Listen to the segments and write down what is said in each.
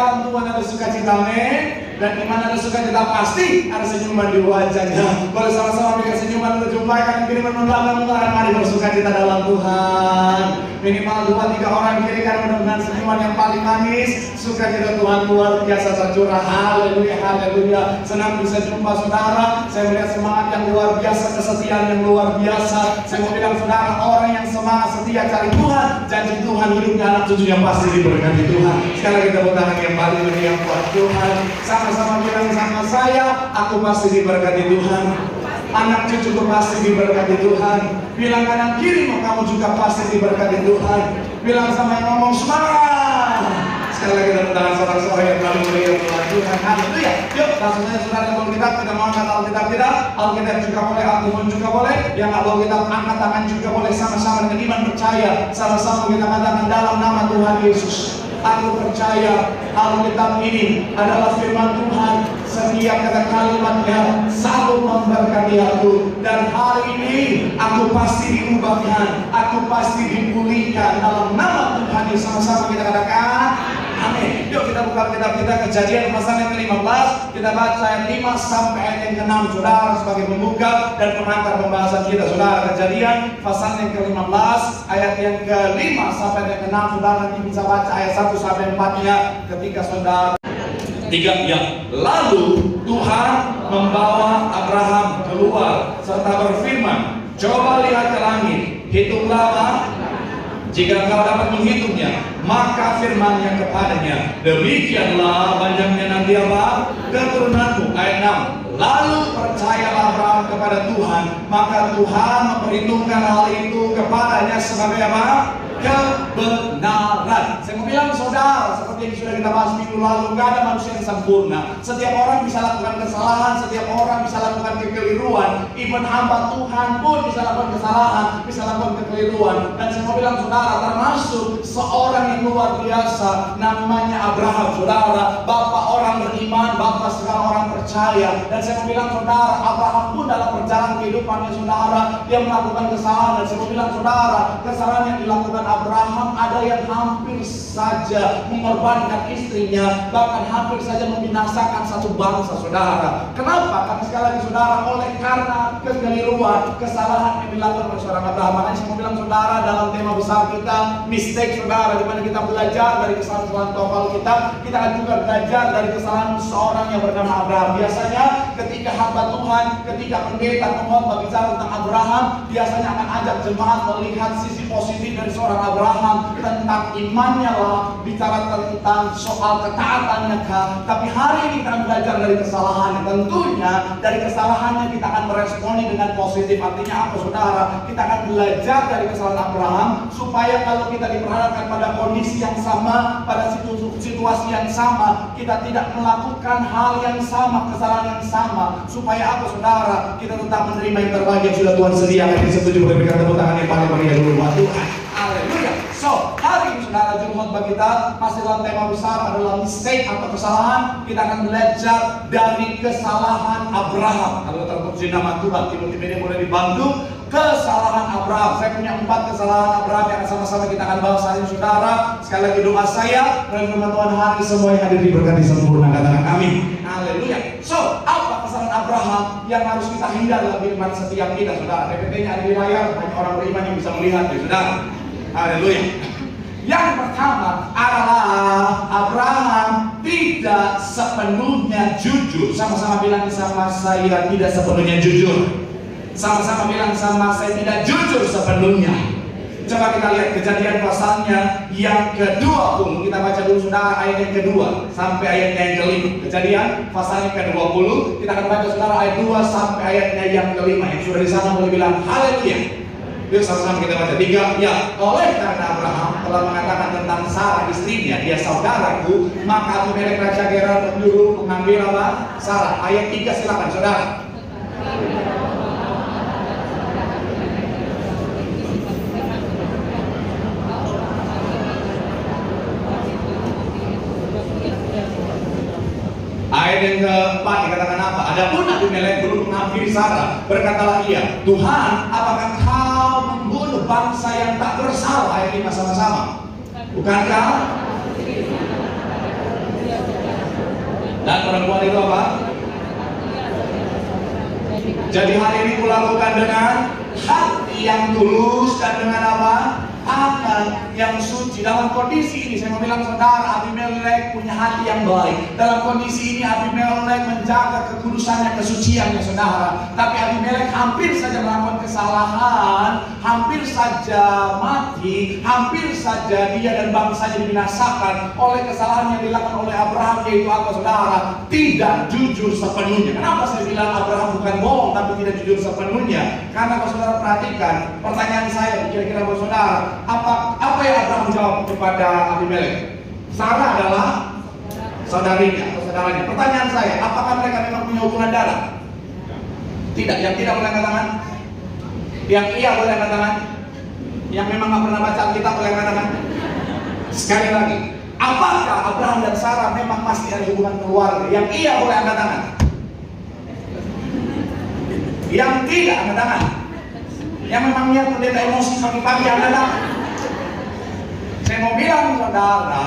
dalam Tuhan ada sukacita, amin. Dan di mana ada sukacita pasti ada senyuman di wajahnya. Boleh sama-sama bikin senyuman untuk jumpai kan kiri menolak mari bersukacita dalam Tuhan. Minimal 2-3 orang kiri kan dengan senyuman yang paling manis. Sukacita Tuhan luar biasa tercurah. Haleluya, haleluya. Senang bisa jumpa saudara. Saya melihat semangat yang luar biasa, kesetiaan yang luar biasa. Saya mau bilang saudara, orang yang semangat setia cari Tuhan, janji Tuhan hidupnya anak cucunya pasti diberkati Tuhan. Sekarang kita tangan yang paling meriah buat Tuhan. Sama-sama bilang sama saya, aku pasti diberkati Tuhan. Anak cucuku pasti diberkati Tuhan. Bilang kanan kiri, kamu juga pasti diberkati Tuhan. Bilang sama yang ngomong semangat. Sekali lagi tepuk tangan saudara-saudara yang paling meriah buat Tuhan. Haleluya. Yuk, langsung saja saudara yang Alkitab, kita mau angkat Alkitab kita. Alkitab juga boleh, Al-Quran juga boleh. Yang nggak Alkitab angkat tangan juga boleh. Sama-sama dengan iman percaya. Sama-sama kita katakan dalam nama Tuhan Yesus. Aku percaya Alkitab ini adalah firman Tuhan. Setiap kata kalimatnya selalu memberkati aku. Dan hari ini aku pasti diubahkan, aku pasti dipulihkan dalam nama Tuhan Yesus. Sama-sama kita katakan amin. Yuk kita buka kitab kita, Kejadian pasal yang ke-15. Kita baca ayat 5 sampai ayat yang ke-6. Saudara sebagai pembuka dan pengantar pembahasan kita. Saudara, Kejadian pasal yang ke-15 ayat yang ke-5 sampai ayat yang ke-6. Saudara nanti bisa baca ayat 1 sampai 4-nya ketika saudara 3 ya. Lalu Tuhan membawa Abraham keluar serta berfirman, coba lihat ke langit, hitunglah jika kau dapat menghitungnya. Maka firman-Nya kepadanya, demikianlah banyaknya nanti apa? Keturunanmu. Ayat 6. Lalu percayalah Abraham kepada Tuhan, maka Tuhan memperhitungkan hal itu kepadanya sebagai apa? Kebenaran. Saya mau bilang saudara, seperti yang sudah kita bahas minggu lalu, gak ada manusia yang sempurna. Setiap orang bisa lakukan kesalahan, setiap orang bisa lakukan kekeliruan. Even hamba Tuhan pun bisa lakukan kesalahan, bisa lakukan kekeliruan. Dan saya mau bilang saudara, termasuk seorang yang luar biasa namanya Abraham. Saudara, bapak orang beriman, bapak segala orang percaya. Dan saya mau bilang saudara, Abraham pun dalam perjalanan kehidupannya saudara, dia melakukan kesalahan. Dan saya mau bilang saudara, kesalahan yang dilakukan Abraham ada yang hampir saja mengorbankan istrinya, bahkan hampir saja membinasakan satu bangsa saudara. Kenapa? Karena sekali lagi saudara, oleh karena kekeliruan, kesalahan yang dilakukan oleh seorang Abraham. Makanya saya mau bilang saudara, dalam tema besar kita mistake saudara, di mana kita belajar dari kesalahan-kesalahan total kita akan juga belajar dari kesalahan seorang yang bernama Abraham. Biasanya ketika hamba Tuhan, ketika pendeta Tuhan berbicara tentang Abraham, biasanya akan ajak jemaat melihat sisi positif dari seorang Abraham, tentang imannya lah, bicara tentang soal ketaatannya kah. Tapi hari ini kita akan belajar dari kesalahannya. Tentunya dari kesalahannya kita akan meresponi dengan positif. Artinya apa saudara? Kita akan belajar dari kesalahan Abraham, supaya kalau kita diperhadapkan pada kondisi yang sama, pada situasi yang sama, kita tidak melakukan hal yang sama, kesalahan yang sama. Supaya apa saudara? Kita tetap menerima yang terbaik yang sudah Tuhan sediakan. Disetujui boleh berikan tepuk tangan yang paling meriah dulu buat Tuhan. Haleluya. So, hari ini saudara, juru khotbah kita masih dalam tema besar adalah mistake atau kesalahan. Kita akan belajar dari kesalahan Abraham. Kalau terpuji nama Tuhan, tim ini boleh dibantu. Kesalahan Abraham. Saya punya 4 kesalahan Abraham yang sama-sama kita akan bahas hari ini saudara. Sekali lagi doa saya, dan firman Tuhan hari semua yang hadir diberkati sempurna. Katakan amin. Haleluya. So, apa kesalahan Abraham yang harus kita hindari dalam kehidupan setiap kita saudara? PPT-nya ada di layar, hanya orang beriman yang bisa melihat ya saudara. Haleluya. Yang pertama adalah Abraham tidak sepenuhnya jujur. Sama-sama bilang sama saya, tidak sepenuhnya jujur. Sama-sama bilang sama saya, tidak jujur sepenuhnya. Coba kita lihat Kejadian pasalnya yang ke-20. Kita baca dulu saudara ayat yang kedua sampai ayatnya yang ke-5. Kejadian pasalnya ke-20. Kita akan baca saudara ayat 2 sampai ayatnya yang ke-5. Yang sudah di sana boleh bilang haleluya. Yuk sama-sama kita baca 3. Ya, oleh karena Abraham telah mengatakan tentang Sarah istrinya, dia saudaraku, maka Abimelek raja Gerar menyuruh mengambil apa? Sarah. Ayat 3 silakan saudara. Ayat yang keempat dikatakan apa? Adapun Abimelek belum menghampiri Sarah, berkatalah ia, Tuhan, apakah kau membunuh bangsa yang tak bersalah? Ayat 5 sama-sama. Bukankah Dan perempuan itu apa? Jadi hari ini kulakukan dengan hati yang tulus dan dengan apa? Tangan yang suci. Dalam kondisi ini saya mau bilang saudara, Abimelek punya hati yang baik. Dalam kondisi ini Abimelek menjaga kekudusannya, kesuciannya saudara. Tapi Abimelek hampir saja melakukan kesalahan, hampir saja mati, hampir saja dia dan bangsanya dibinasakan oleh kesalahan yang dilakukan oleh Abraham, yaitu apa saudara? Tidak jujur sepenuhnya. Kenapa saya bilang Abraham bukan bohong tapi tidak jujur sepenuhnya? Karena kalau saudara perhatikan pertanyaan saya kira-kira buat saudara, apa yang Abraham jawab kepada Abimelek? Sarah adalah saudarinya atau saudaranya. Pertanyaan saya, apakah mereka memang punya hubungan darah? Tidak. Yang tidak boleh angkat tangan. Yang iya boleh angkat tangan. Yang memang nggak pernah baca Alkitab boleh angkat tangan. Sekali lagi, apakah Abraham dan Sarah memang masih ada hubungan keluarga? Yang iya boleh angkat tangan. Yang tidak angkat tangan. Yang memang niat pendeta emosi pagi-pagi angkat tangan. Saya mau bilang saudara,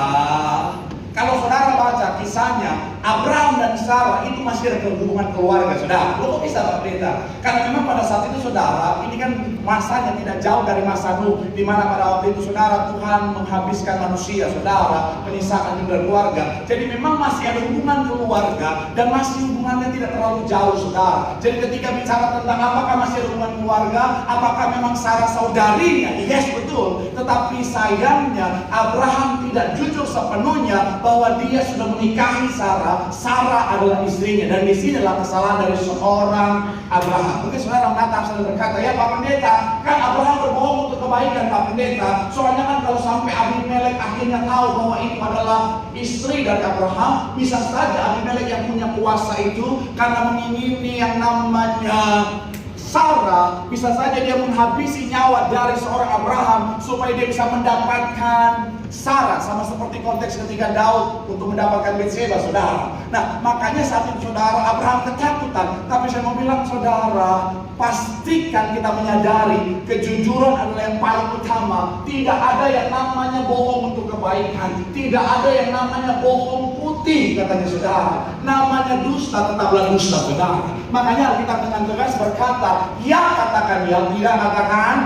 kalau saudara baca kisahnya, Abraham dan Sarah itu masih ada hubungan keluarga, saudara. Loh, kok bisa Pak Pendeta? Karena memang pada saat itu saudara, ini kan masanya tidak jauh dari masa Nuh, di mana pada waktu itu saudara Tuhan menghabiskan manusia, saudara, menyisakan juga keluarga. Jadi memang masih ada hubungan keluarga dan masih hubungannya tidak terlalu jauh, saudara. Jadi ketika bicara tentang apakah masih ada hubungan keluarga, apakah memang Sarah saudarinya? Yes, betul. Tetapi sayangnya Abraham tidak jujur sepenuhnya bahwa dia sudah menikahi Sarah. Sarah adalah istrinya, dan di sini adalah kesalahan dari seorang Abraham. Mungkin saudara mengatakan, saudara berkata, ya Pak Pendeta, kan Abraham berbohong untuk kebaikan Pak Pendeta. Soalnya kan kalau sampai Abimelek akhirnya tahu bahwa itu adalah istri dari Abraham, bisa saja Abimelek yang punya kuasa itu karena mengingini yang namanya Sarah, bisa saja dia menghabisi nyawa dari seorang Abraham supaya dia bisa mendapatkan Sarah, sama seperti konteks ketika Daud untuk mendapatkan Betseba, saudara. Nah, makanya saat itu saudara, Abraham ketakutan. Tapi saya mau bilang saudara, pastikan kita menyadari kejujuran adalah yang paling utama. Tidak ada yang namanya bohong untuk kebaikan. Tidak ada yang namanya bohong putih, katanya saudara. Namanya dusta, tetaplah dusta, saudara. Makanya kita dengan tegas berkata, ya katakan ya, tidak katakan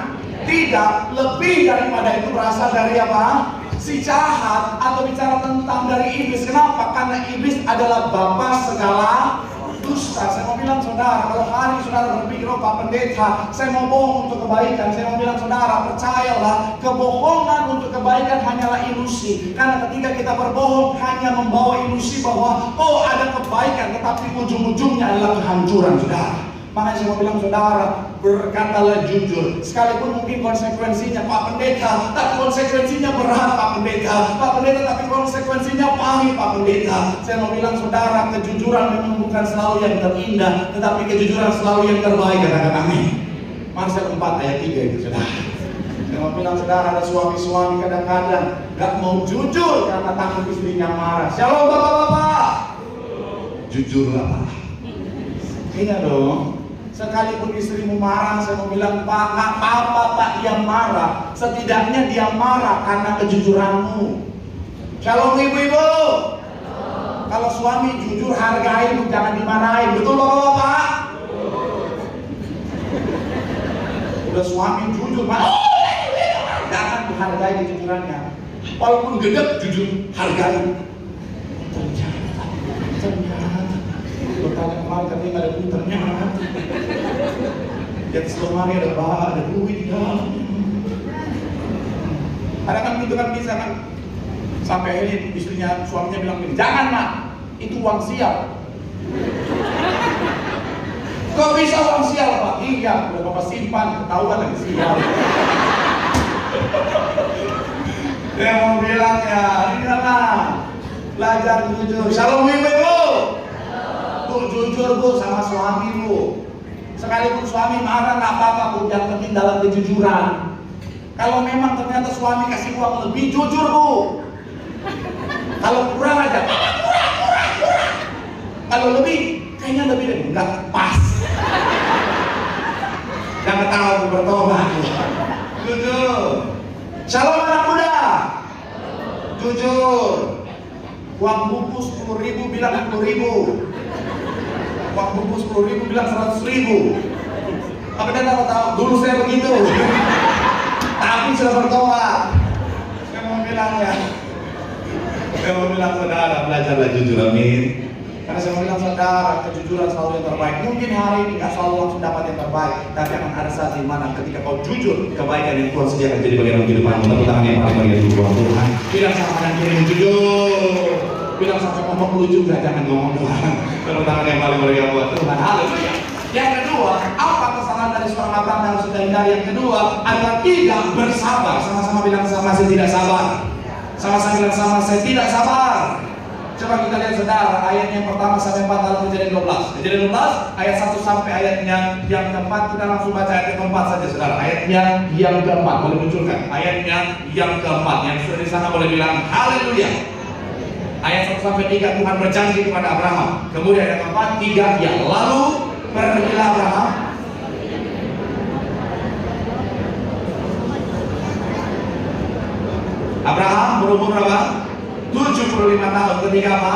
tidak. Lebih daripada itu berasal dari apa? Si jahat, atau bicara tentang dari iblis. Kenapa? Karena iblis adalah bapa segala dusta. Saya mau bilang saudara, kalau hari saudara berpikir, oh Pak Pendeta, saya mau bohong untuk kebaikan, saya mau bilang saudara, percayalah, kebohongan untuk kebaikan hanyalah ilusi. Karena ketika kita berbohong hanya membawa ilusi bahwa oh ada kebaikan, tetapi ujung-ujungnya adalah kehancuran, saudara. Makanya saya mau bilang saudara, berkatalah jujur. Sekalipun mungkin konsekuensinya Pak Pendeta, tapi konsekuensinya berat Pak Pendeta. Pak Pendeta, tapi konsekuensinya pahit Pak Pendeta. Saya mau bilang saudara, kejujuran memang bukan selalu yang terindah, tetapi kejujuran selalu yang terbaik, katakan amin. Marsial 4 ayat 3 itu saudara. Saya mau bilang saudara, ada suami-suami kadang-kadang gak mau jujur karena takut istrinya marah. Shalom bapak-bapak. Jujurlah Pak. Iya dong. Sekalipun istrimu marah, saya mau bilang, Pak, nggak apa-apa Pak, dia marah. Setidaknya dia marah karena kejujuranmu. Shalom ibu-ibu. Kalau suami jujur, hargai, jangan dimarahin. Betul bapak-bapak? Udah suami jujur, Pak, jangan dihargai kejujurannya. Walaupun gedek, jujur, hargai. Ternyata bertanya kemarin katanya nggak ada duit, ternyata yang selemari ada duit di dalamnya. Ada kan itu kan bisa kan, sampai akhirnya istrinya, suaminya bilang gini, jangan Mak, itu uang sial. Kok bisa uang sial Pak? Iya, udah Bapak simpan, ketahuan lagi sial. Dia mau bilang ya, ini lah, belajar jujur. Shalom ibu-ibu. Bu, jujur Bu sama suami Bu. Sekalipun suami marah nggak apa-apa Bu, yang penting dalam kejujuran. Kalau memang ternyata suami kasih uang lebih, jujur Bu. Kalau kurang aja, kurang. Kalau lebih, kayaknya lebih deh, nggak pas. Jangan tahu bertobat. Jujur. Shalom anak muda. Jujur. Uang buku 10.000 bilang 10.000. Uang buku 10.000 bilang 100.000. Tapi dia tahu dulu saya begitu. Tapi sudah bertobat. Saya mau bilang ya. Saya mau bilang saudara, belajarlah jujur, amin. Karena saya mau bilang saudara, kejujuran selalu yang terbaik. Mungkin hari ini gak selalu langsung dapat yang terbaik, tapi akan ada saat di mana ketika kau jujur, kebaikan yang Tuhan sediakan jadi bagian dalam kehidupanmu. Tepuk tangan yang paling bagian Tuhan. Bilang sama kanan kiri jujur. Bilang sama ngomong lu juga, jangan ngomong doang. Tepuk tangan yang paling bagian buat Tuhan. Haleluya. Yang kedua, apa kesalahan dari seorang Abraham yang harus kita hindari? Yang kedua, adalah tidak bersabar. Sama-sama bilang sama saya tidak sabar. Sama-sama bilang sama saya tidak sabar. Coba kita lihat saudara, ayat yang pertama sampai 4 dalam Kejadian 12. Kejadian 12 ayat 1 sampai ayatnya yang keempat. Kita langsung baca ayat yang keempat saja saudara. Ayatnya yang keempat, boleh munculkan. Ayatnya yang keempat, yang sudah di sana boleh bilang haleluya. Ayat 1 sampai 3 Tuhan berjanji kepada Abraham. Kemudian ayat keempat 3 ya. Lalu pergilah Abraham. Abraham berumur berapa? 75 tahun ketika apa?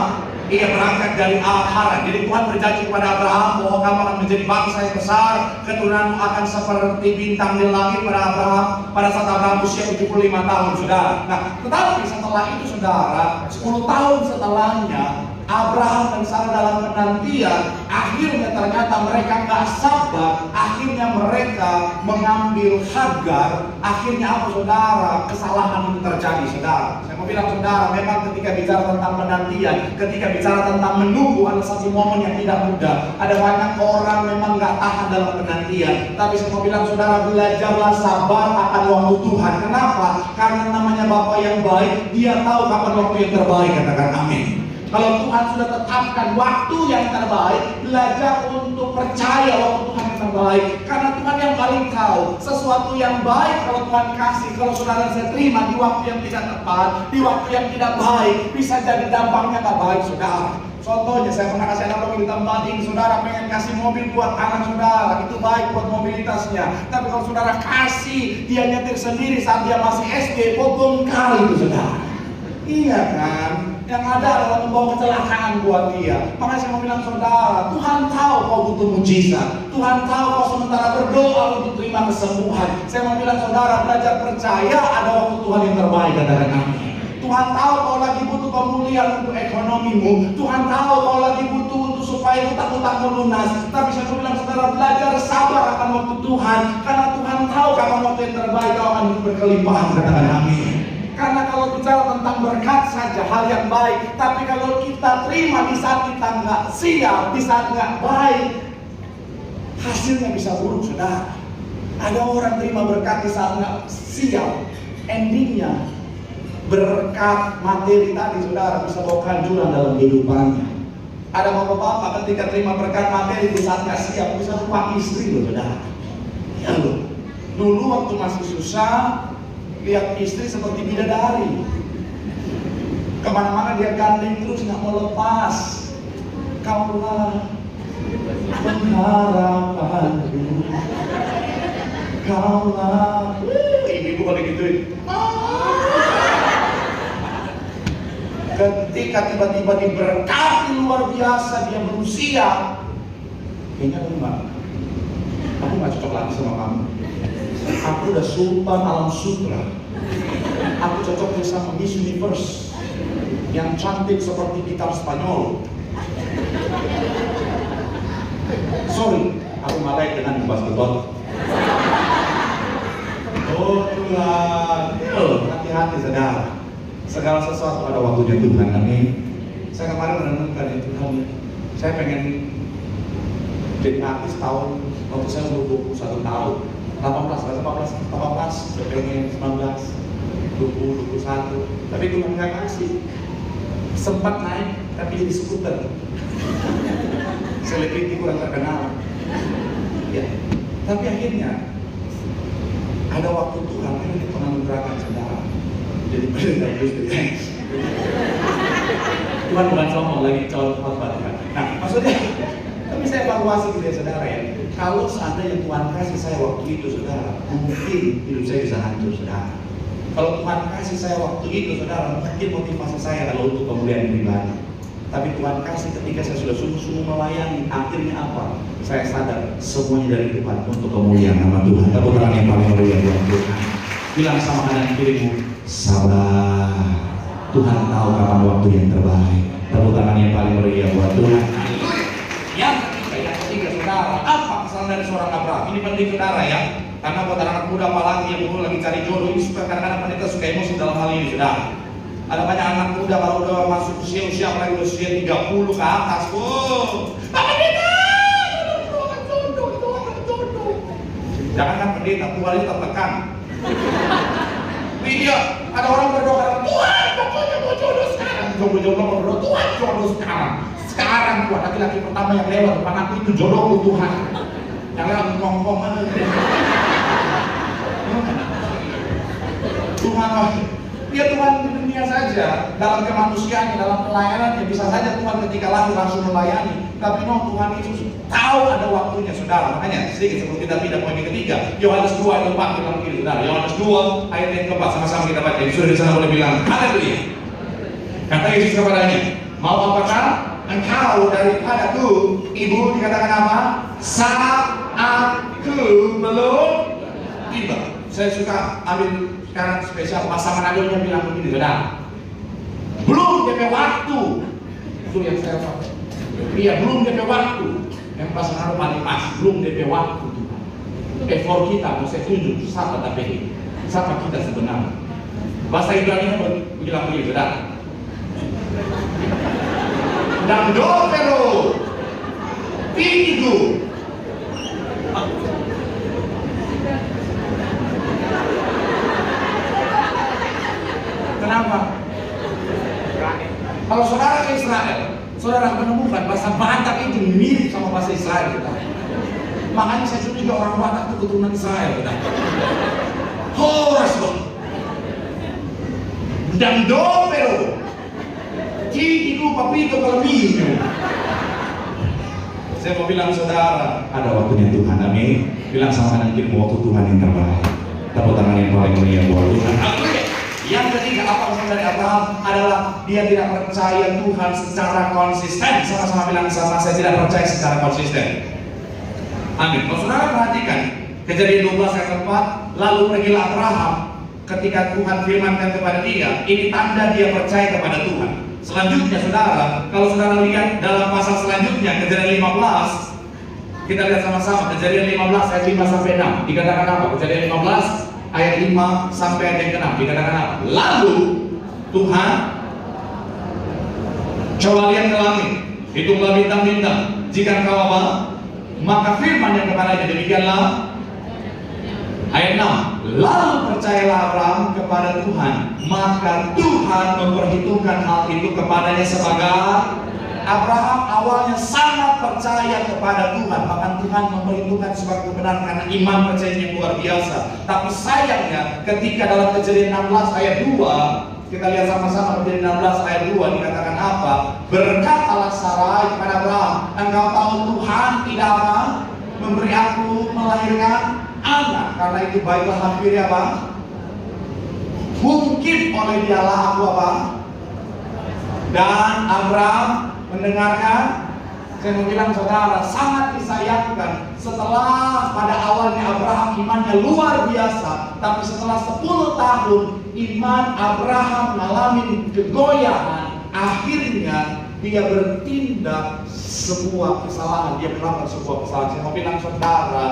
Ia berangkat dari Haran. Jadi Tuhan berjanji kepada Abraham bahwa kamu akan menjadi bangsa yang besar, keturunanmu akan seperti bintang di langit pada Abraham. Pada saat Abraham usia 75 tahun, saudara. Nah, tetapi setelah itu saudara, 10 tahun setelahnya Abraham dan Sarah dalam penantian, akhirnya ternyata mereka nggak sabar, akhirnya mereka mengambil Hagar. Akhirnya apa saudara? Kesalahan itu terjadi saudara. Saya mau bilang saudara, memang ketika bicara tentang penantian, ketika bicara tentang menunggu ada satu momen yang tidak mudah. Ada banyak orang memang nggak tahan dalam penantian. Tapi saya mau bilang saudara, belajarlah sabar akan waktu Tuhan. Kenapa? Karena namanya Bapa yang baik, Dia tahu kapan waktu yang terbaik. Katakan amin. Kalau Tuhan sudah tetapkan waktu yang terbaik, belajar untuk percaya waktu Tuhan yang terbaik. Karena Tuhan yang paling tahu sesuatu yang baik kalau Tuhan kasih. Kalau saudara saya terima di waktu yang tidak tepat, di waktu yang tidak baik, bisa jadi dampaknya gak baik saudara. Contohnya saya pernah kasih anak mobil di tempat ini, saudara pengen kasih mobil buat anak saudara, itu baik buat mobilitasnya. Tapi kalau saudara kasih, dia nyetir sendiri saat dia masih SD, bongkar itu saudara. Iya kan? Yang ada adalah membawa kecelakaan buat dia. Makanya saya mau bilang saudara, Tuhan tahu kau butuh mujizat. Tuhan tahu kau sementara berdoa untuk terima kesembuhan. Saya mau bilang saudara, belajar percaya ada waktu Tuhan yang terbaik. Katakan amin. Tuhan tahu kau lagi butuh pemulihan untuk ekonomimu. Tuhan tahu kau lagi butuh untuk supaya utang-utangmu lunas. Tapi saya mau bilang saudara, belajar sabar akan waktu Tuhan. Karena Tuhan tahu kapan waktu yang terbaik kau akan hidup berkelimpahan. Katakan amin. Karena kalau bicara tentang berkat saja hal yang baik, tapi kalau kita terima di saat kita nggak siap, di saat nggak baik, hasilnya bisa buruk saudara. Ada orang terima berkat di saat nggak siap, endingnya berkat materi tadi saudara bisa bawa kehancuran dalam kehidupannya. Ada bapak-bapak ketika terima berkat materi di saat nggak siap bisa lupa istri loh saudara. Ya loh, dulu waktu masih susah lihat istri seperti bidadari, kemana-mana dia gandeng terus nggak mau lepas. Kaulah pengharapanku, kaulah. Ibu kalau gituin. Ketika tiba-tiba diberkati luar biasa, dia berusia, kayaknya aku nggak cocok lagi sama kamu. Aku udah sultan alam sutra. Aku cocoknya sama Miss Universe yang cantik seperti gitar Spanyol. Sorry, aku nggak baik dengan basketball. Oh Tuhan, hati-hati saudara. Segala sesuatu ada waktunya Tuhan. Amin. Saya kemarin merenungkan itu Tuhan. Saya pengen jadi artis tahun waktu saya umur 21 tahun. 18, saya pengen 19, 20, 21. Tapi Tuhan nggak kasih. Sempat naik, tapi jadi skuter. Selebriti kurang terkenal. Ya, tapi akhirnya ada waktu Tuhan yang menganugerahkan saudara. Jadi pada industri. Tuhan bukan sombong lagi contoh banget. Nah, maksudnya, tapi saya evaluasi gitu ya saudara ya. Kalau seandainya Tuhan kasih saya waktu itu saudara, mungkin hidup saya bisa hancur saudara. Kalau Tuhan kasih saya waktu itu, saudara, mungkin motivasi saya adalah untuk kemuliaan pribadi. Tapi Tuhan kasih ketika saya sudah sungguh-sungguh melayani, akhirnya apa? Saya sadar semuanya dari Tuhan untuk kemuliaan nama Tuhan. Tepuk tangan yang paling meriah buat Tuhan. Bilang sama kanan kirimu, sabar. Tuhan tahu kapan waktu yang terbaik. Tepuk tangan yang paling meriah buat Tuhan. Yang ketiga, saudara, apa kesalahan dari seorang Abraham? Ini penting, saudara, ya. Karena buat anak muda apalagi yang dulu lagi cari jodoh, ini suka kadang-kadang pendeta suka emosi dalam hal ini, saudara. Ada banyak anak muda kalau udah masuk usia apalagi usia 30 ke atas, Pak Pendeta, jodoh. Jangan kan pendeta, Tuhan itu tertekan. Iya, ada orang berdoa, Tuhan pokoknya mau jodoh sekarang. Jodoh berdoa, Tuhan jodoh sekarang. Sekarang Tuhan, laki-laki pertama yang lewat depan aku itu jodohku Tuhan. Yang lewat ngomong Tuhan, ya Tuhan di dunia saja, dalam kemanusiaannya, dalam pelayanannya, bisa saja Tuhan ketika lahir langsung melayani. Tapi Tuhan Yesus tahu ada waktunya, saudara. Makanya sedikit sebelum kita pindah poin yang ketiga, Yohanes 2 ayat 4 bilang begini, saudara. Yohanes 2 ayat yang keempat, sama-sama kita baca. Jadi sudah di sana boleh bilang, haleluya. Kata Yesus kepadanya, mau apakah engkau daripadaku? Ibu dikatakan apa? Saat aku belum tiba. Saya suka ambil sekarang spesial pasangan adonya bilang begini, saudara. Belum DP waktu. Itu yang saya pakai. Iya, belum DP waktu. Yang pasangan ado paling pas. Belum DP waktu. Effort kita mau saya tunjuk siapa tapi siapa kita sebenarnya. Bahasa Ibrani bilang begini, saudara. Dan dovero figlio. Kenapa? Kalau saudara ke Israel, saudara menemukan bahasa Batak itu mirip sama bahasa Israel kita. Makanya saya curiga orang Batak itu keturunan Israel kita. Horas dong. Dan dovero itu papito kalbino. Saya mau bilang, saudara, ada waktunya Tuhan, amin. Bilang sama kanan kiri, waktu Tuhan yang terbaik. Tepuk tangan yang paling meriah buat Tuhan. Yang ketiga, apa pesan dari Abraham adalah dia tidak percaya Tuhan secara konsisten. Sama-sama bilang sama, saya tidak percaya secara konsisten. Amin. Kalau saudara perhatikan Kejadian 12 ayat 4, lalu pergilah Abraham ketika Tuhan firmankan kepada dia, ini tanda dia percaya kepada Tuhan. Selanjutnya, saudara, kalau saudara lihat dalam pasal selanjutnya, Kejadian 15, kita lihat sama-sama. Kejadian 15 ayat 5 sampai 6 dikatakan apa? Kejadian 15 ayat 5 sampai ayat yang ke-6 dikatakan apa? Lalu Tuhan, coba lihat ke langit, hitunglah bintang-bintang, jika engkau apa? Maka firman yang kepadanya demikianlah. Ayat 6, lalu percayalah Abraham kepada Tuhan, maka Tuhan memperhitungkan hal itu kepadanya sebagai. Abraham awalnya sangat percaya kepada Tuhan, bahkan Tuhan memperhitungkan sebagai kebenaran karena iman percayanya yang luar biasa. Tapi sayangnya ketika dalam Kejadian 16 ayat 2, kita lihat sama-sama Kejadian 16 ayat 2 dikatakan apa? Berkatalah Sarai kepada Abraham, engkau tahu Tuhan tidak apa? Memberi aku melahirkan anak, karena itu baiklah hampir apa? Mungkin oleh dialah aku apa? Dan Abraham mendengarkan. Saya mau bilang, saudara, sangat disayangkan setelah pada awalnya Abraham imannya luar biasa, tapi setelah 10 tahun iman Abraham mengalami kegoyahan, akhirnya dia bertindak sebuah kesalahan, dia melakukan sebuah kesalahan. Saya mau bilang, saudara,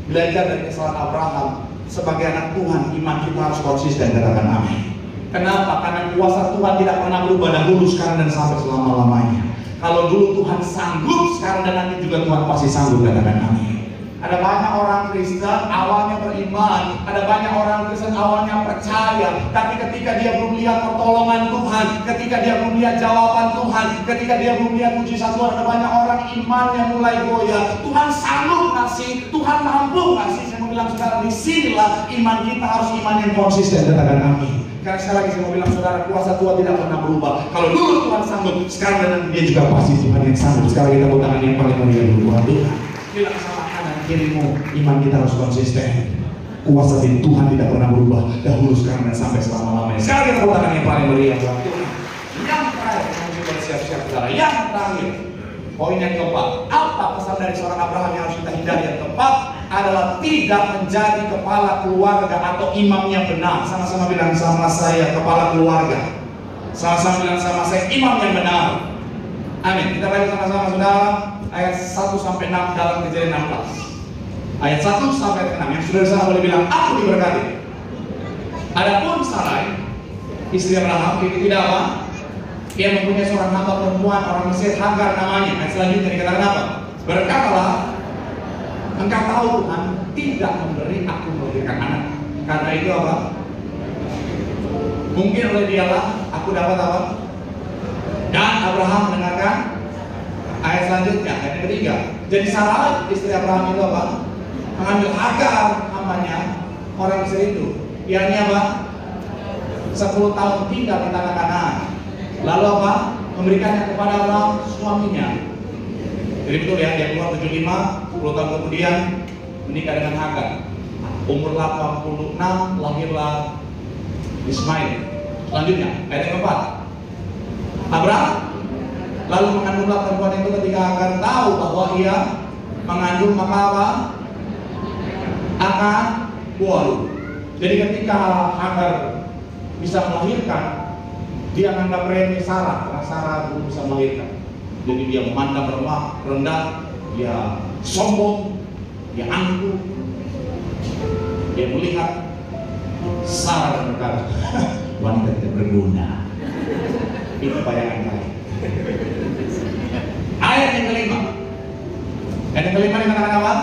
belajar dari kesalahan Abraham. Sebagai anak Tuhan, iman kita harus konsisten, katakan amin. Kenapa? Karena kuasa Tuhan tidak pernah berubah dahulu, sekarang dan sampai selama-lamanya. Kalau dulu Tuhan sanggup, sekarang dan nanti juga Tuhan pasti sanggup, katakan amin. Ada banyak orang Kristen awalnya beriman, ada banyak orang Kristen awalnya percaya, tapi ketika dia belum lihat pertolongan Tuhan, ketika dia belum lihat jawaban Tuhan, ketika dia belum lihat mujizat Tuhan, ada banyak orang imannya mulai goyah. Tuhan sanggup ngasih, Tuhan mampu ngasih. Saya mau bilang, saudara, disinilah iman kita harus iman yang konsisten, katakan amin. Karena sekali lagi saya mau bilang, saudara, kuasa Tuhan tidak pernah berubah. Kalau dulu Tuhan sanggup, sekarang dan nanti dia juga pasti Tuhan yang sanggup. Sekarang kita tangan yang paling meriah dulu, Tuhan. Bilang sama kanan kirimu, iman kita harus konsisten. Kuasa di Tuhan tidak pernah berubah, dahulu, sekarang, dan sampai selama-lamanya. Sekarang kita katakan yang paling meriah buat Tuhan. Yang terakhir, kita bersiap-siap saudara. Yang terakhir, poin yang keempat, apa pesan dari seorang Abraham yang harus kita hindari? Yang keempat adalah tidak menjadi kepala keluarga atau imam yang benar. Sama-sama bilang sama saya, kepala keluarga. Sama-sama bilang sama saya, imam yang benar. Amin. Kita baca sama-sama saudara, ayat 1-6 dalam Kejadian 16. Ayat 1-6 yang sudah sana boleh bilang, aku diberkati. Adapun Sarai, istri Abraham, itu tidak apa? Ia mempunyai seorang hamba perempuan orang Mesir, Hagar namanya. Ayat selanjutnya dikatakan apa? Berkatalah, engkau tahu Tuhan tidak memberi aku melahirkan anak. Karena itu apa? Mungkin oleh dialah aku dapat apa? Dan Abraham mendengarkan. Ayat selanjutnya, ayat yang ketiga. Jadi Sarai, istri Abraham itu apa? Mengambil Hagar hambanya orang Mesir itu. Ianya apa? 10 tahun tinggal di tanah Kanaan. Lalu apa? Memberikannya kepada Abraham suaminya. Jadi betul ya, dia keluar 75, 10 tahun kemudian menikah dengan Hagar. Umur 86 lahirlah Ismail. Selanjutnya, ayat yang keempat. Abraham lalu mengandunglah perempuan itu ketika Hagar tahu bahwa ia mengandung, maka apa? Akan walu. Jadi ketika Hagar bisa melahirkan, dia menganggap remeh Sarah, karena Sarah belum bisa melahirkan. Jadi dia memandang rendah, dia sombong, dia angkuh, dia melihat Sarah dan berkata, wanita tidak berguna. Itu bayangan saya. Ayat yang kelima. Ayat yang kelima dikatakan apa?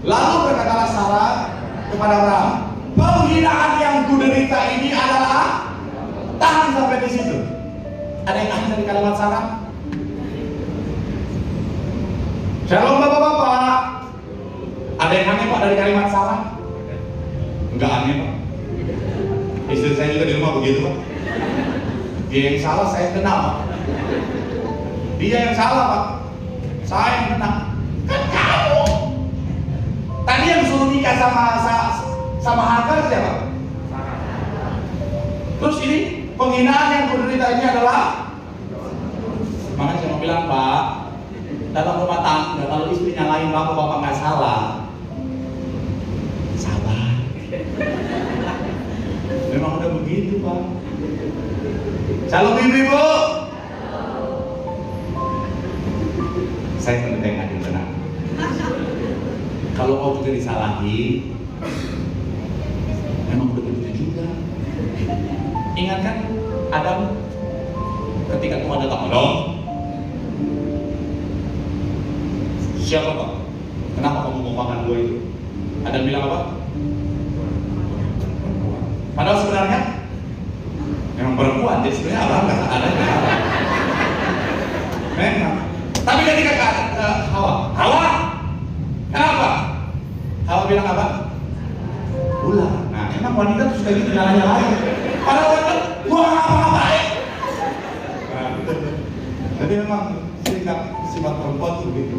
Lalu berkatalah Sarah kepada Abraham, penghinaan yang kuderita ini adalah, tahan sampai di situ. Ada yang aneh dari kalimat Sarah? Shalom bapak-bapak. Ada yang aneh pak dari kalimat Sarah? Enggak aneh pak. Istri saya juga di rumah begitu pak. Dia yang salah, saya kenal pak. Dia yang salah pak, saya yang kenal. Kan kamu tadi yang suruh nikah sama Hagar siapa? Terus ini penghinaan yang kuderita ini adalah, makanya saya mau bilang pak, dalam rumah tangga kalau istrinya lain bapak nggak salah, sabar. Memang udah begitu pak. Shalom ibu-ibu. Saya pendeta yang adil benar. Kalau kau juga disalahi, memang udah begitu juga. Ingat kan Adam ketika Tuhan datang, Adam, siapa pak? Kenapa kamu mau makan buah itu? Adam bilang apa? Padahal sebenarnya memang perempuan, jadi sebenarnya Abraham nggak ada. Memang. Tapi ketika Hawa, kenapa? Hawa bilang apa? Ular. Nah, emang wanita tuh suka gitu nyala-nyalain. Padahal wanita, gua ngapa-ngapain. Nah, betul. Jadi memang sifat perempuan tuh begitu.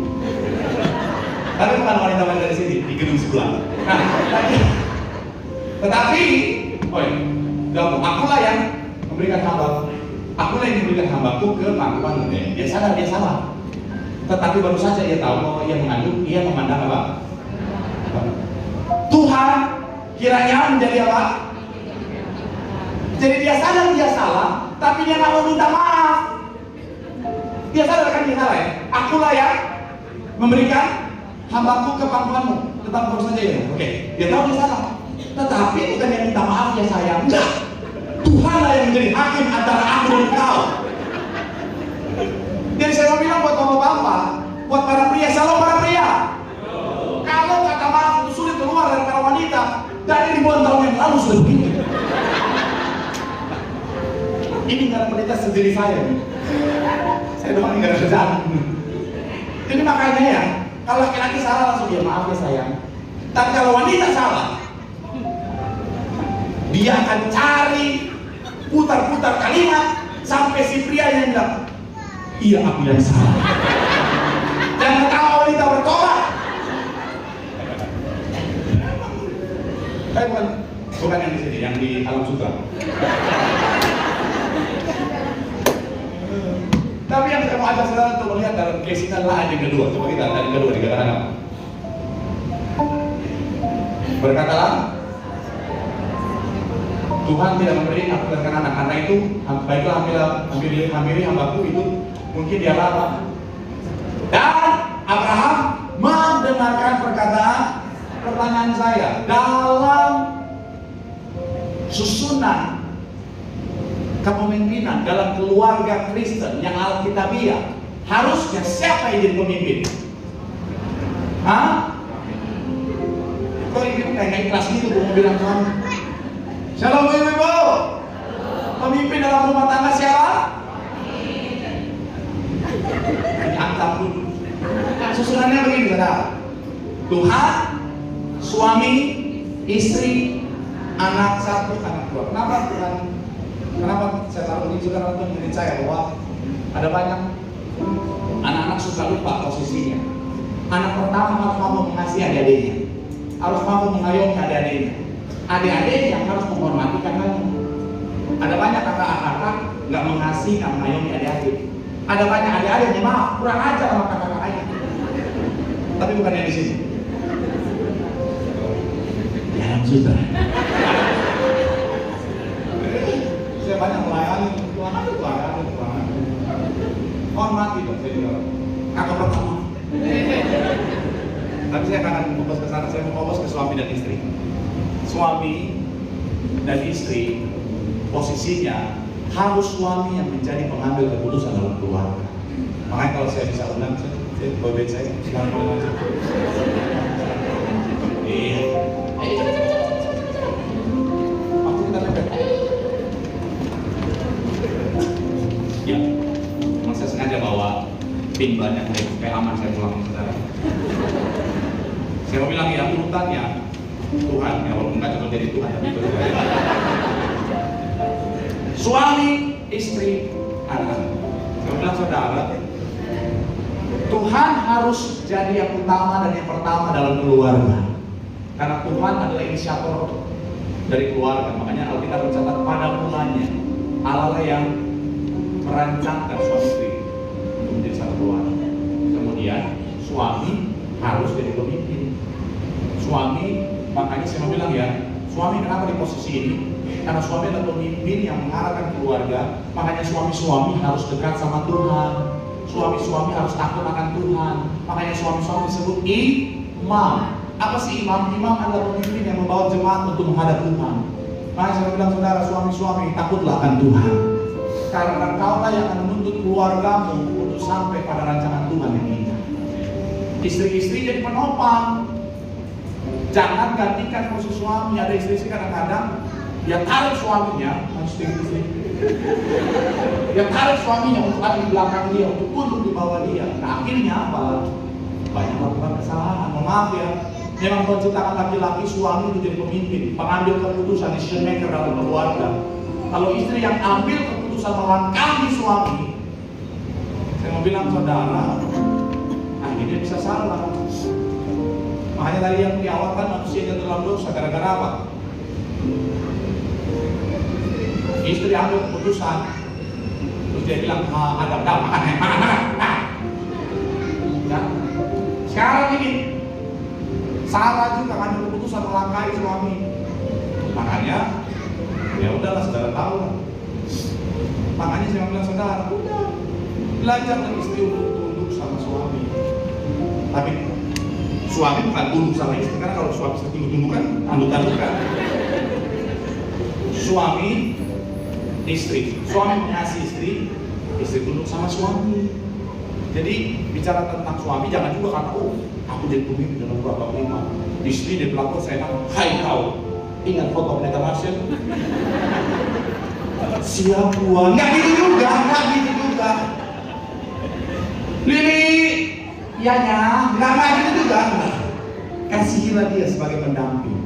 Tapi bukan wanita-wanita dari sini, di gedung sebelah. Nah, tetapi, akulah yang memberikan hamba. Akulah yang memberikan hambaku ke pangkuan. Dia sadar dia salah. Tetapi baru saja ia tahu bahwa ia mengandung, ia memandang apa? Tuhan kiranya menjadi apa? Jadi dia sadar dia salah, tapi dia nggak mau minta maaf. Dia sadar kan dia salah ya. Akulah yang memberikan hambaku ke pangkuanmu. Tetap baru saja ya. Oke. Dia tahu dia salah. Tetapi bukan yang minta maaf ya sayang. Enggak. Tuhanlah yang menjadi hakim antara aku dan kau. Jadi saya mau bilang buat bapak-bapak, buat para pria, shalom para pria. Kalau kata maaf itu sulit keluar dari para wanita, dari ribuan tahun yang lalu sudah begini. Ini nggak ada pendeta sendiri saya. Saya doang nggak ada kerjaan. Jadi makanya ya, kalau laki-laki salah langsung dia maaf ya sayang. Tapi kalau wanita salah, dia akan cari putar-putar kalimat sampai si pria yang bilang, iya aku yang salah. Jangan tahu wanita bertobat. Saya bukan yang di sini, yang di Alam Sutra. Tapi yang saya mau ajak saudara untuk melihat dalam case ini adalah ayat yang kedua. Coba kita ayat yang kedua dikatakan apa? Berkatalah, Tuhan tidak memberi aku dan anak, karena itu baiklah hampiri hambaku itu mungkin dia lapar. Dan Abraham mendengarkan pertanyaan saya dalam susunan kepemimpinan dalam keluarga Kristen yang Alkitabiah. Harusnya siapa yang jadi pemimpin? Hah? Kok ibu kayak ikhlas gitu mau bilang Tuhan? Shalom ibu. Pemimpin dalam rumah tangga siapa? Dihantam dulu. Susunannya begini saudara. Tuhan, suami, istri, anak satu, anak dua. Kenapa saya taruh ini saudara untuk mengingat saya bahwa ada banyak anak-anak suka lupa posisinya. Anak pertama harus mampu mengasihi adik-adiknya, harus mampu mengayomi adik-adiknya. Adik-adik yang harus menghormati kakaknya. Ada banyak kakak-kakak nggak mengasihi, nggak mengayomi adik-adik. Ada banyak adik-adik yang maaf, kurang ajar sama kakak-kakaknya. Tapi bukan yang di sini. Ya sudah. Saya banyak melayani Tuhan, hormati dong saya juga. Kakak pertama. Tapi saya akan fokus ke sana. Saya mau fokus ke suami dan istri. Suami dan istri posisinya harus suami yang menjadi pengambil keputusan dalam keluarga. Makanya kalau saya bisa undang, saya boyband saya silakan boleh masuk. Iya. Waktu kita mepet. Ya, memang saya sengaja bawa pin banyak supaya aman saya pulang saudara. Saya mau bilang ya urutannya Tuhan, ya walaupun nggak cocok jadi Tuhan tapi itu suami, istri, anak. Saya bilang saudara, Tuhan harus jadi yang utama dan yang pertama dalam keluarga. Karena Tuhan adalah inisiator dari keluarga. Makanya Alkitab mencatat pada mulanya Allah yang merancangkan suami istri untuk menjadi satu keluarga. Kemudian suami harus jadi pemimpin. Suami, makanya saya mau bilang ya, suami kenapa di posisi ini? Karena suami adalah pemimpin yang mengarahkan keluarga. Makanya suami-suami harus dekat sama Tuhan. Suami-suami harus takut akan Tuhan. Makanya suami-suami disebut imam. Apa sih imam? Imam adalah pemimpin yang membawa jemaat untuk menghadap Tuhan. Makanya saya bilang saudara, suami-suami takutlah akan Tuhan. Karena kaulah yang akan menuntut keluargamu untuk sampai pada rancangan Tuhan yang indah. Istri-istri jadi penopang. Jangan gantikan posisi suami. Ada istri-istri kadang-kadang dia tarik suaminya, harus tinggi. Dia tarik suaminya untuk ada di belakang dia, untuk tunduk di bawah dia. Nah akhirnya apa? Banyak melakukan kesalahan. Mohon maaf ya. Memang Tuhan ciptakan laki-laki suami itu jadi pemimpin, pengambil keputusan, decision maker dalam keluarga. Kalau istri yang ambil keputusan melangkahi suami, saya mau bilang saudara, akhirnya bisa salah. Makanya tadi yang di awal kan manusianya dalam dosa gara-gara apa? Istri ambil keputusan, terus dia bilang, ada makan. Ya. Sekarang ini salah juga ambil keputusan melangkahi suami. Makanya, ya udahlah saudara tahu lah. Makanya saya bilang saudara, udah belajarlah istri untuk tunduk sama suami. Tapi suami bukan tunduk sama istri, karena kalau suami tunduk kan tunduk-tundukan. Suami, istri, suami mengasihi istri, istri tunduk sama suami. Jadi bicara tentang suami jangan juga kata, oh aku jadi pemimpin dalam beberapa lima. Istri di belakang saya bilang, hai kau, ingat foto pendeta Marcel? Siap Tuhan, nggak gitu juga. Lili, ianya, nggak gitu juga. Kasihilah dia sebagai pendamping.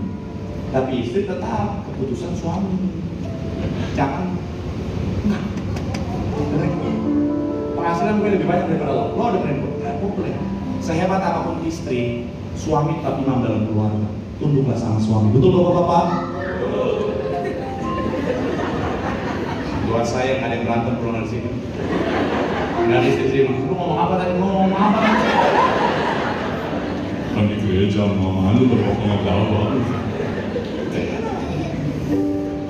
Tapi istri tetap keputusan suami. Jangan penghasilan gue lebih banyak daripada lo udah boleh. Sehebat apapun istri, suami tetap imam dalam keluarga. tunduklah sama suami. Betul Bapak-bapak? Doa saya nggak ada yang berantem keluar dari sini. Nggak ada istri mah. Lu ngomong apa tadi? Ngomong apa? Kan di gereja mama lu berpokoknya jawab.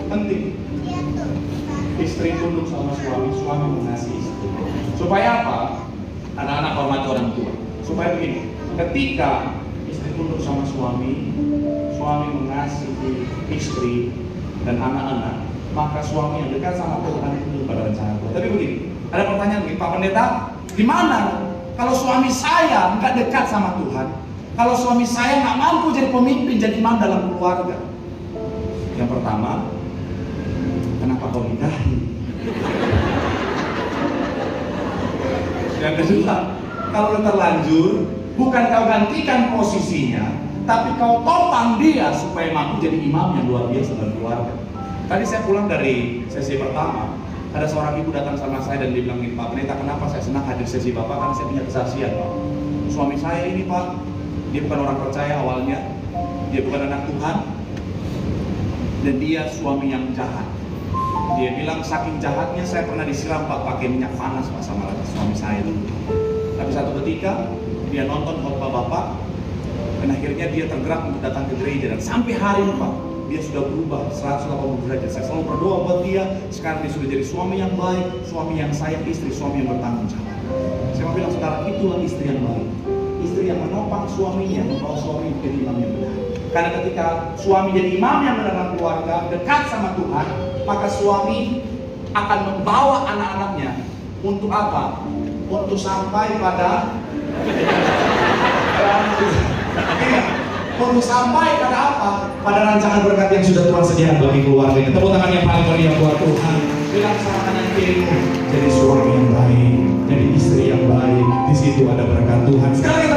Penting. Istri tunduk sama suami, suami mengasihi istri. Supaya apa? Anak-anak hormati orang tua. Supaya begini, ketika istri tunduk sama suami, suami mengasihi istri dan anak-anak, maka suami yang dekat sama Tuhan itu pada rencana Tuhan. Tapi begini, ada pertanyaan begini, Pak Pendeta, gimana kalau suami saya nggak dekat sama Tuhan? Kalau suami saya nggak mampu jadi pemimpin, jadi imam dalam keluarga? Yang pertama, kenapa kau nikahi? Yang kedua, kalau udah terlanjur, bukan kau gantikan posisinya, tapi kau topang dia supaya mampu jadi imam yang luar biasa dalam keluarga. Tadi saya pulang dari sesi pertama, ada seorang ibu datang sama saya dan dia bilang, Pak Pendeta, kenapa saya senang hadir sesi Bapak? Karena saya punya kesaksian, Pak. Suami saya ini, Pak, dia bukan orang percaya awalnya, dia bukan anak Tuhan, dan dia suami yang jahat. Dia bilang saking jahatnya saya pernah disiram Pak pakai minyak panas Pak sama suami saya dulu. Tapi satu ketika dia nonton khotbah Bapak, dan akhirnya dia tergerak untuk datang ke gereja, dan sampai hari ini Pak dia sudah berubah 180 derajat. Saya selalu berdoa buat dia. Sekarang dia sudah jadi suami yang baik, suami yang sayang istri, suami yang bertanggung jawab. Saya mau bilang saudara, itulah istri yang baik, istri yang menopang suaminya, membawa suami menjadi imam yang benar. Karena ketika suami jadi imam yang benar dalam keluarga, dekat sama Tuhan, maka suami akan membawa anak-anaknya untuk apa? Untuk sampai pada untuk sampai pada apa? Pada rancangan berkat yang sudah Tuhan sediakan bagi keluarga ini. Tepuk tangan yang paling meriah buat Tuhan. Bilang sama kanan kirimu, jadi suami yang baik, jadi istri yang baik. Di situ ada berkat Tuhan. Sekali kita